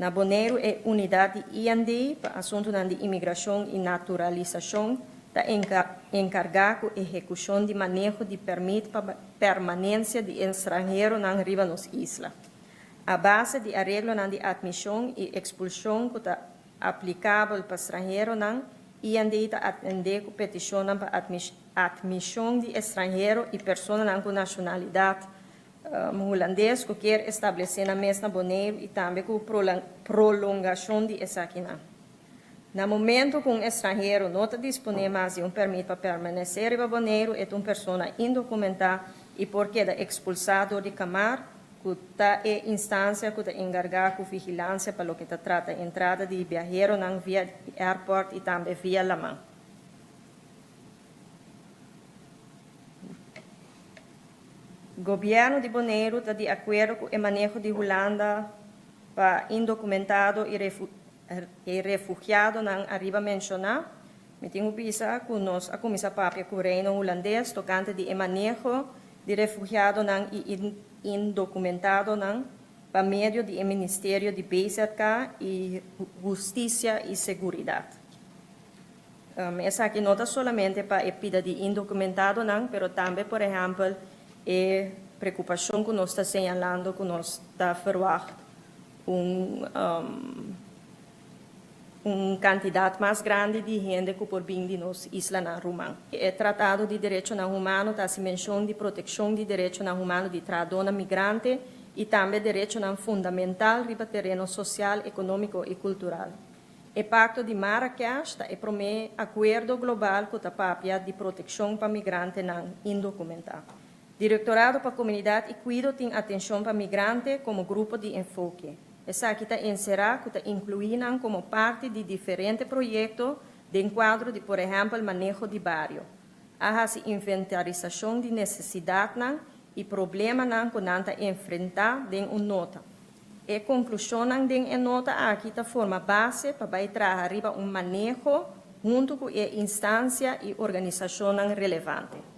Na Bonaire é unidade IND para assunto de imigração e naturalização, está encarregado da execução de manejo de permito para permanência de estrangeiro na riba nas islas. A base de arreglo de admissão e expulsão que está aplicável para estrangeiro na IND está atender com petição para admissão de estrangeiro e pessoas com nacionalidade holandês que quer estabelecer na mesma Bonaire e também com prolongação de essa aqui. No momento que um estrangeiro não está disponível mais de permito para permanecer em Bonaire, é uma pessoa indocumentada e porque é expulsado de Camar, que está em instância que está encarregada com vigilância para o que trata a entrada de viajeiro via airport e também via Lamã. O governo de Bonaire está de acordo com o manejo de Holanda para indocumentado e refugiado na arriba mencionado. Me tenho visa que nós a comissão papia com o reino holandês tocante de manejo de refugiado e indocumentado para meio do Ministério de BZK e Justiça e Seguridade. Essa aqui não é somente para a pida de indocumentado, mas também, por exemplo, é preocupação que nós está señalando que nós está verwacht quantidade mais grande de gente que por vir de nos isla na Rumã. É tratado de direito humano, está se menciona de proteção de direito humano de tradona migrante e também direito fundamental riba terreno social, econômico e cultural. O Pacto de Marrakech é promete acordo global com a papia de proteção para migrantes não indocumentados. Diretorado para a Comunidade e Cuido tem atenção para migrantes como grupo de enfoque. Essa aqui está encerrada, está incluída como parte de diferentes projetos de enquadro de, por exemplo, manejo de barrio. Há a inventarização de necessidades e problemas que não está enfrentar em uma nota. E a conclusão de nota aqui está forma base para trazer arriba manejo junto com a instância e organização relevante.